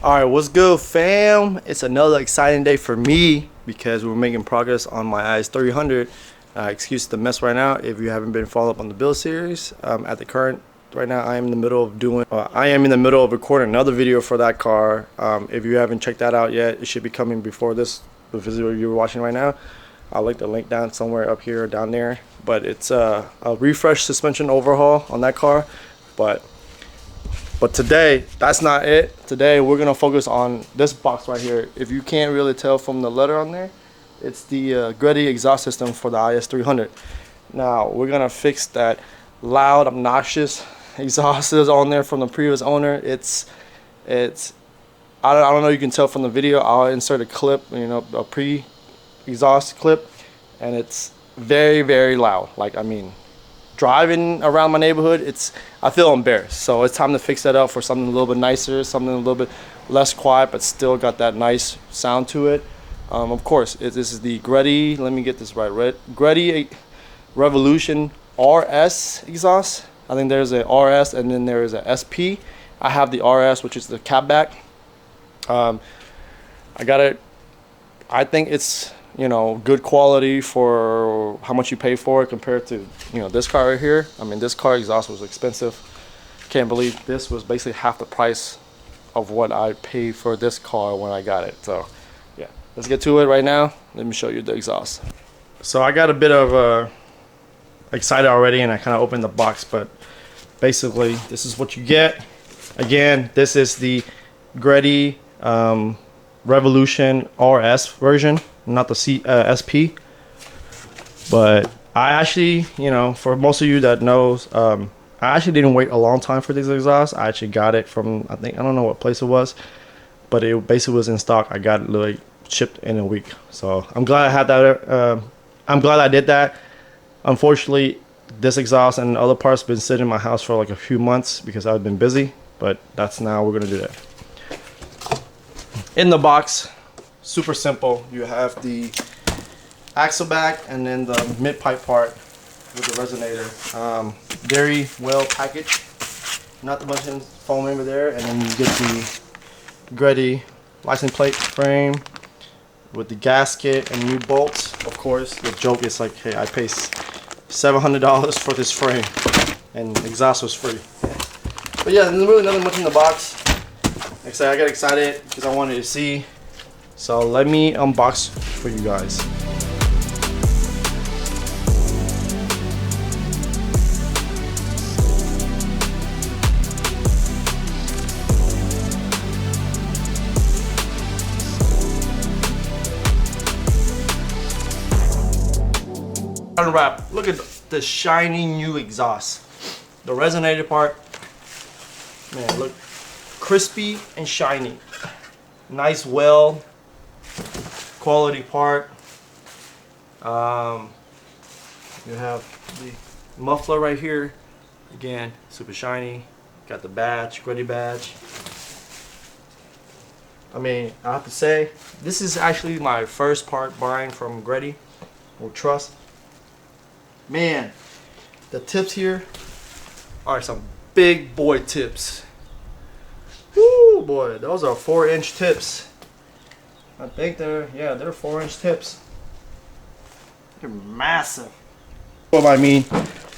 Alright, what's good, fam? It's another exciting day for me because we're making progress on my IS300. Excuse the mess right now if you haven't been following up on the build series. At the current right now, I am in the middle of recording another video for that car. If you haven't checked that out yet, it should be coming before the video you're watching right now. I'll link the link down somewhere up here or down there. But it's a refresh suspension overhaul on that car. But today, that's not it. Today, we're going to focus on this box right here. If you can't really tell from the letter on there, it's the GReddy exhaust system for the IS300. Now, we're going to fix that loud, obnoxious exhaust that's on there from the previous owner. I don't know if you can tell from the video. I'll insert a clip, a pre-exhaust clip, and it's very, very loud. Like, I mean, driving around my neighborhood, I feel embarrassed. So it's time to fix that up for something a little bit nicer, something a little bit less quiet, but still got that nice sound to it. Of course, this is the GReddy, let me get this right, GReddy Revolution RS exhaust. I think there's a RS and then there is a SP. I have the RS, which is the catback. I got it. I think it's good quality for how much you pay for it compared to this car right here. I mean, this car exhaust was expensive. Can't believe this was basically half the price of what I paid for this car when I got it. So yeah, let's get to it right now. Let me show you the exhaust. So I got a bit of excited already, and I kind of opened the box, but basically this is what you get. Again, this is the GReddy Revolution RS version, not the SP. But I actually, for most of you that knows, I actually didn't wait a long time for this exhaust. I actually got it from, I don't know what place it was, but it basically was in stock. I got it literally shipped in a week. So I'm glad I had that. I'm glad I did that. Unfortunately, this exhaust and other parts have been sitting in my house for like a few months because I've been busy, but that's now we're gonna do that. In the box, super simple. You have the axle back and then the mid pipe part with the resonator. Very well packaged. Not a bunch of foam over there, and then you get the GReddy license plate frame with the gasket and new bolts. Of course, the joke is like, hey, I paid $700 for this frame, and exhaust was free. But yeah, there's really nothing much in the box. Like I said, I got excited because I wanted to see. So let me unbox for you guys. Unwrap. Look at the shiny new exhaust. The resonator part, man, look, crispy and shiny. Nice, well quality part. You have the muffler right here. Again, super shiny. Got the badge, GReddy badge. I mean, I have to say, this is actually my first part buying from GReddy or Trust. Man, the tips here are some big boy tips. Woo, boy, those are 4-inch tips. I think they're 4-inch tips. They're massive. What I mean,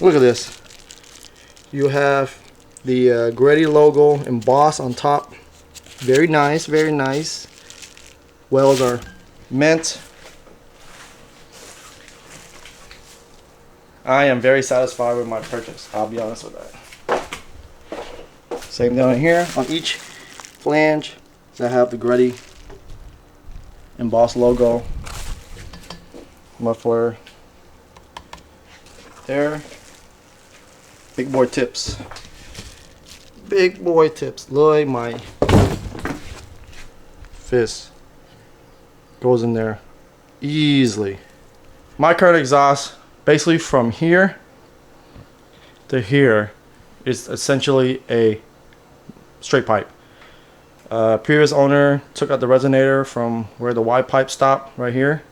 look at this. You have the GReddy logo embossed on top. Very nice, very nice. Wells are mint. I am very satisfied with my purchase. I'll be honest with that. Same down here on each flange. I have the GReddy embossed logo. Muffler. There. Big boy tips. Big boy tips. Look at my fist. Goes in there easily. My current exhaust, basically from here to here, is essentially a straight pipe. Previous owner took out the resonator from where the Y pipe stopped right here.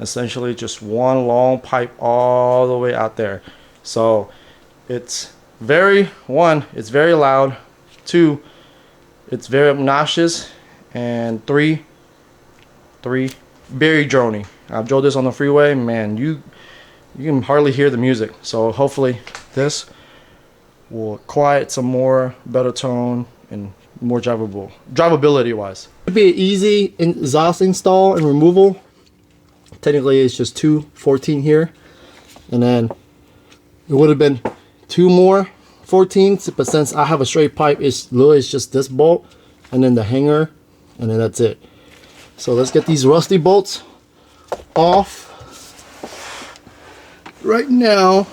Essentially just one long pipe all the way out there. So it's very, one, it's very loud. Two, It's very obnoxious, and three, very drony. I've drove this on the freeway, man. You can hardly hear the music. So hopefully this will quiet some more, better tone, and more drivability wise. It'd be an easy exhaust install and removal. Technically it's just 214 here, and then it would have been 2 more 14s, but since I have a straight pipe, it's literally just this bolt and then the hanger, and then that's it. So let's get these rusty bolts off right now.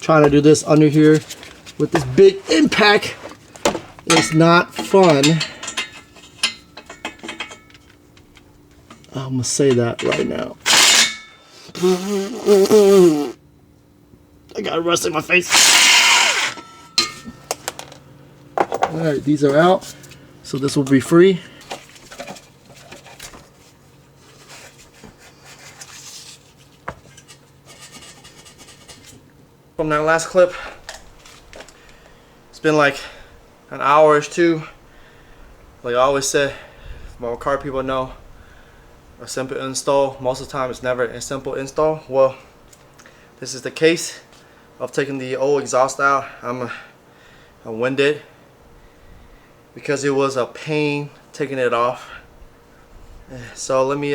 Trying to do this under here with this big impact is not fun. I'm gonna say that right now. I got rust in my face. Alright, these are out, so this will be free. From that last clip, it's been like an hour-ish too. Like I always say, my car people know, a simple install, most of the time it's never a simple install. Well, this is the case of taking the old exhaust out. I'm winded because it was a pain taking it off. So let me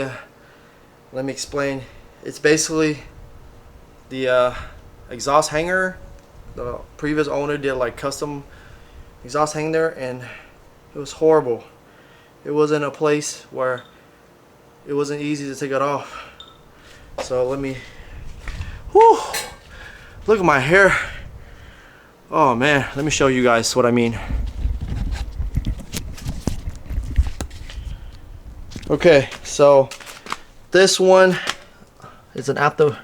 explain. It's basically the exhaust hanger. The previous owner did like custom exhaust hanger, and it was horrible. It was in a place where it wasn't easy to take it off. So let me, whew, look at my hair. Oh man, let me show you guys what I mean. Okay, so this one is an after,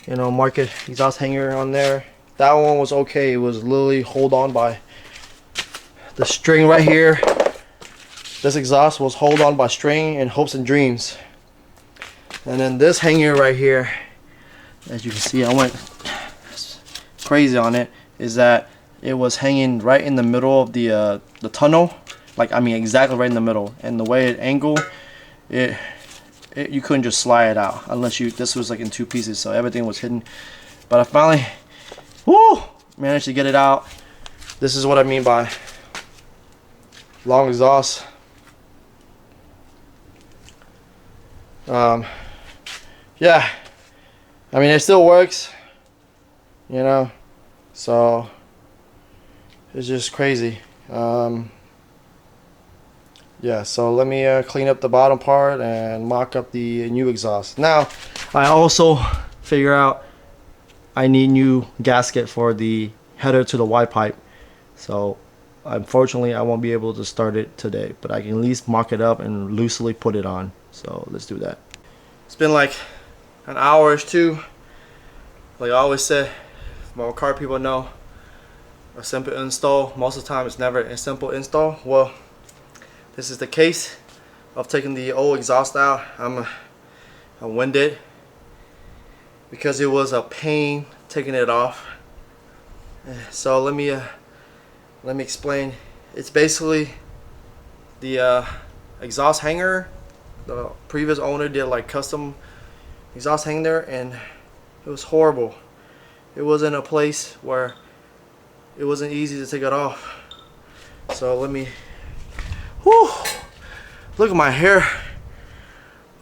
market exhaust hanger on there. That one was okay. It was literally hold on by the string right here. This exhaust was hold on by string in hopes and dreams. And then this hanger right here, as you can see, I went crazy on it, is that it was hanging right in the middle of the tunnel. Like, I mean, exactly right in the middle. And the way it angled, you couldn't just slide it out unless this was like in 2 pieces, so everything was hidden. But I finally managed to get it out. This is what I mean by long exhaust. Yeah, I mean, it still works, so it's just crazy. Yeah, so let me clean up the bottom part and mock up the new exhaust. Now, I also figure out I need new gasket for the header to the Y pipe. So unfortunately, I won't be able to start it today, but I can at least mock it up and loosely put it on. So let's do that. It's been like an hour-ish too. Like I always say, my car people know, a simple install, most of the time it's never a simple install. Well, this is the case of taking the old exhaust out. I'm winded because it was a pain taking it off. So let me explain. It's basically the exhaust hanger. The previous owner did like custom exhaust hanger, and it was horrible. It was in a place where it wasn't easy to take it off. So let me, look at my hair.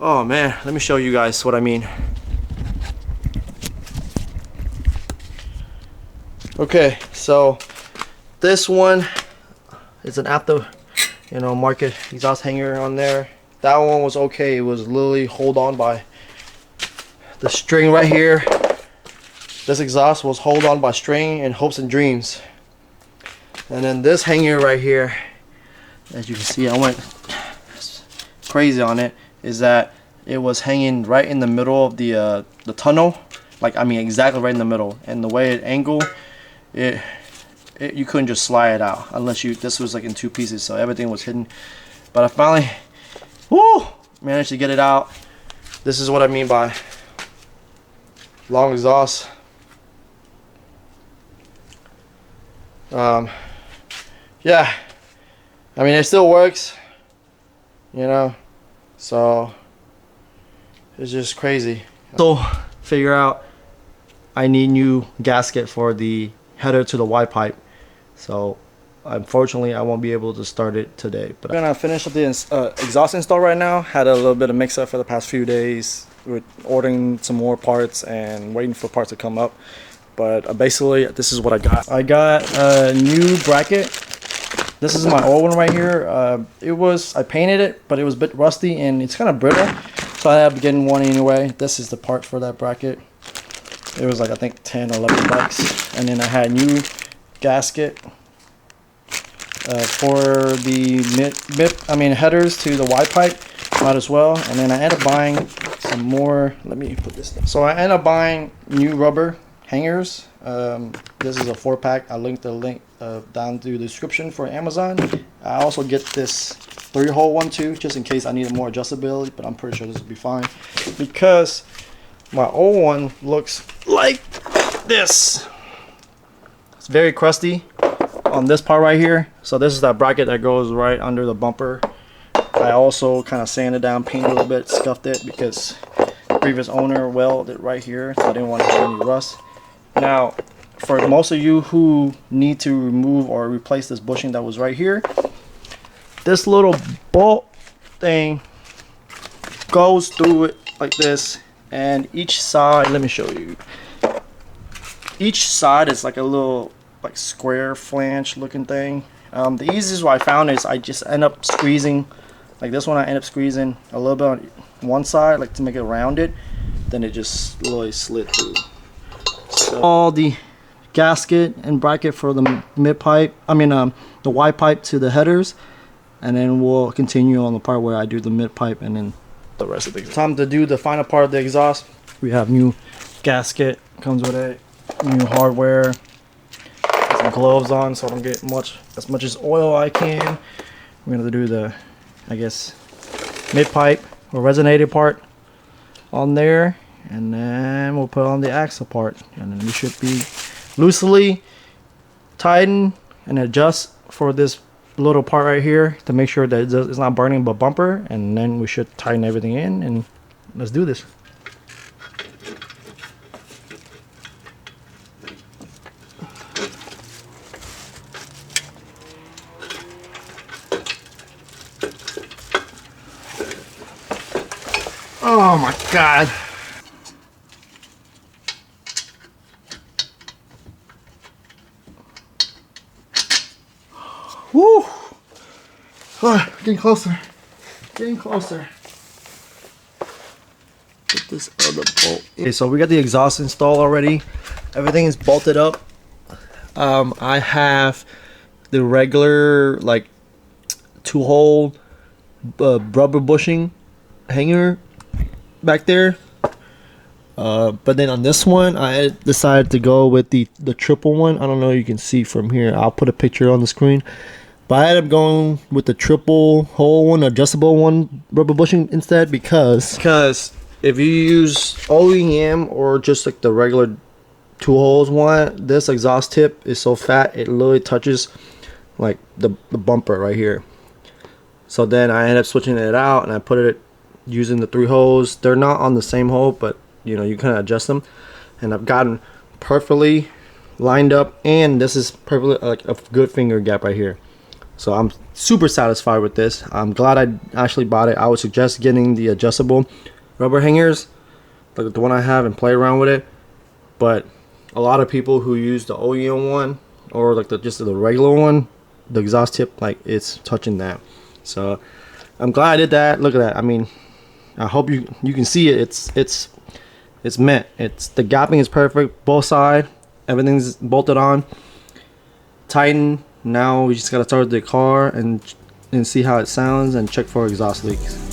Oh man, let me show you guys what I mean. Okay, so this one is an after, market exhaust hanger on there. That one was okay. It was literally hold on by the string right here. This exhaust was hold on by string in hopes and dreams. And then this hanger right here, as you can see, I went crazy on it, is that it was hanging right in the middle of the tunnel. Like, I mean, exactly right in the middle. And the way it angled, you couldn't just slide it out unless this was like in 2 pieces, so everything was hidden. But I finally managed to get it out. This is what I mean by long exhaust. Yeah, I mean, it still works, you know, so it's just crazy. So figure out I need new gasket for the header to the Y pipe. So unfortunately I won't be able to start it today, but I'm gonna finish up the exhaust install right now. Had a little bit of mix up for the past few days with ordering some more parts and waiting for parts to come up. But basically this is what I got. I got a new bracket. This is my old one right here. I painted it, but it was a bit rusty and it's kind of brittle, so I ended up getting one anyway. This is the part for that bracket. It was like, I think 10 or 11 bucks. And then I had a new gasket for the headers to the Y pipe, might as well. And then I ended up buying some more. Let me put this down. So I ended up buying new rubber hangers. This is a 4-pack. I linked the link down to the description for Amazon. I also get this 3-hole one too, just in case I need more adjustability, but I'm pretty sure this will be fine because my old one looks like this. It's very crusty on this part right here. So this is that bracket that goes right under the bumper. I also kind of sanded down, painted a little bit, scuffed it because the previous owner welded it right here, so I didn't want to have any rust. Now, for most of you who need to remove or replace this bushing that was right here, this little bolt thing goes through it like this, and each side, let me show you, each side is like a little like square flange looking thing. The easiest way I found is I just end up squeezing, like this one I end up squeezing a little bit on one side, like to make it rounded, then it just slowly slid through. So all the gasket and bracket for the mid pipe, the Y pipe to the headers, and then we'll continue on the part where I do the mid pipe and then the rest of the exhaust. Time to do the final part of the exhaust. We have new gasket, comes with it, new hardware, some gloves on so I don't get as much as oil I can. We're gonna do the, I guess, mid pipe or resonator part on there, and then we'll put on the axle part, and then we should be loosely tighten and adjust for this little part right here to make sure that it's not burning the bumper, and then we should tighten everything in, and let's do this. Oh my God. Woo! Oh, getting closer. Getting closer. Put this other bolt. Okay, so we got the exhaust installed already. Everything is bolted up. I have the regular like 2-hole rubber bushing hanger back there. But then on this one, I decided to go with the triple one. I don't know if you can see from here. I'll put a picture on the screen. But I ended up going with the triple hole one, adjustable one, rubber bushing instead, because if you use OEM or just like the regular 2 holes one, this exhaust tip is so fat it literally touches like the bumper right here. So then I ended up switching it out and I put it using the 3 holes. They're not on the same hole, but you know, you kind of adjust them, and I've gotten perfectly lined up, and this is perfectly like a good finger gap right here. So I'm super satisfied with this. I'm glad I actually bought it. I would suggest getting the adjustable rubber hangers like the one I have and play around with it, but a lot of people who use the OEM one or like just the regular one, the exhaust tip, like it's touching that. So I'm glad I did that. Look at that. I mean, I hope you can see it. It's meant. It's the gapping is perfect, both sides. Everything's bolted on, tighten. Now we just gotta start the car and see how it sounds and check for exhaust leaks.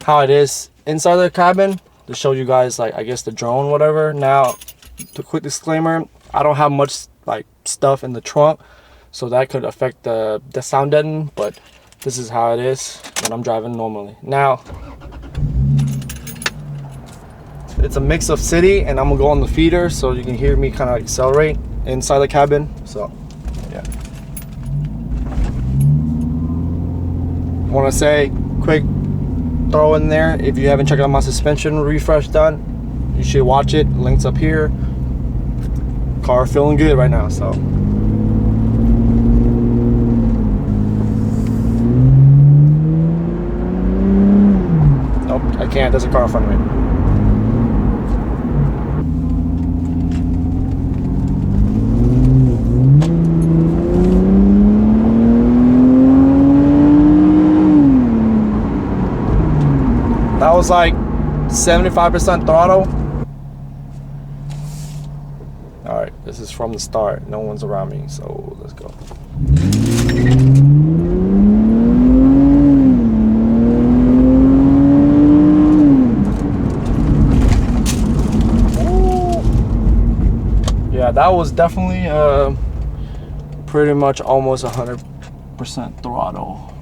how it is inside the cabin to show you guys, like, I guess the drone, whatever. Now, to quick disclaimer, I don't have much like stuff in the trunk, so that could affect the sound deadening, but this is how it is when I'm driving normally. Now, it's a mix of city, and I'm gonna go on the feeder so you can hear me kind of accelerate inside the cabin. So yeah, want to say quick throw in there, if you haven't checked out my suspension refresh done, you should watch it. Links up here. Car feeling good right now, so nope, I can't. There's a car in front of me. That was like 75% throttle. All right, this is from the start. No one's around me, so let's go. Ooh. Yeah, that was definitely pretty much almost 100% throttle.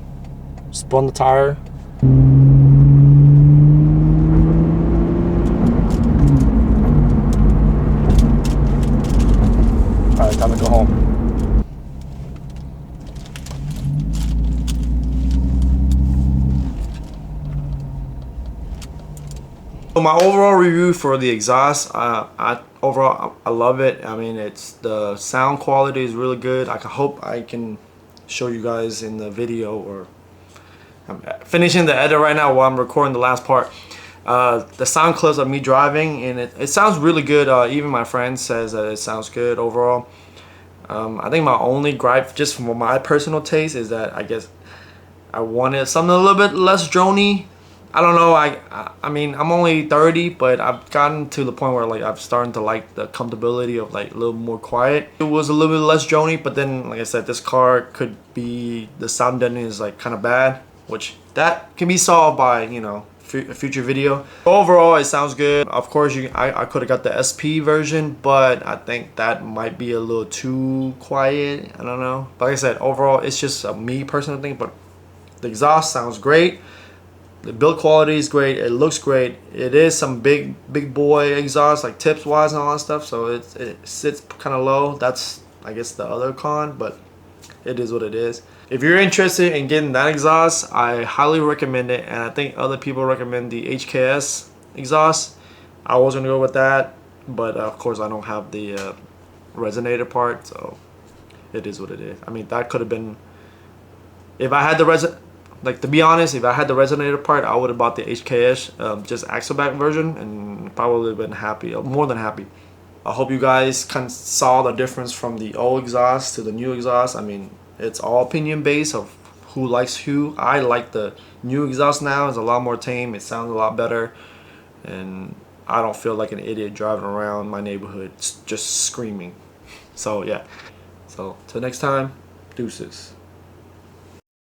Spun the tire. Alright, time to go home. So my overall review for the exhaust, overall I love it. I mean, it's the sound quality is really good. I hope I can show you guys in the video, or I'm finishing the edit right now while I'm recording the last part. The sound clips of me driving, and it sounds really good. Even my friend says that it sounds good overall. I think my only gripe, just from my personal taste, is that I guess I wanted something a little bit less droney. I don't know. I mean, I'm only 30, but I've gotten to the point where like I'm starting to like the comfortability of like a little more quiet. It was a little bit less droney, but then like I said, this car could be, the sound deadening is like kind of bad, which that can be solved by, you know, a future video. Overall, it sounds good. Of course, I could have got the SP version, but I think that might be a little too quiet. I don't know. But like I said, overall, it's just a me personal thing. But the exhaust sounds great. The build quality is great. It looks great. It is some big boy exhaust, like tips wise and all that stuff. So it sits kind of low. That's, I guess, the other con, but it is what it is. If you're interested in getting that exhaust, I highly recommend it, and I think other people recommend the HKS exhaust. I was gonna go with that, but of course I don't have the resonator part, so it is what it is. I mean, that could have been, if I had the like, to be honest, if I had the resonator part, I would have bought the HKS just axleback version, and probably been happy, more than happy. I hope you guys kind of saw the difference from the old exhaust to the new exhaust. I mean, it's all opinion based of who likes who. I like the new exhaust now. It's a lot more tame. It sounds a lot better, and I don't feel like an idiot driving around my neighborhood just screaming. So yeah. So till next time, deuces.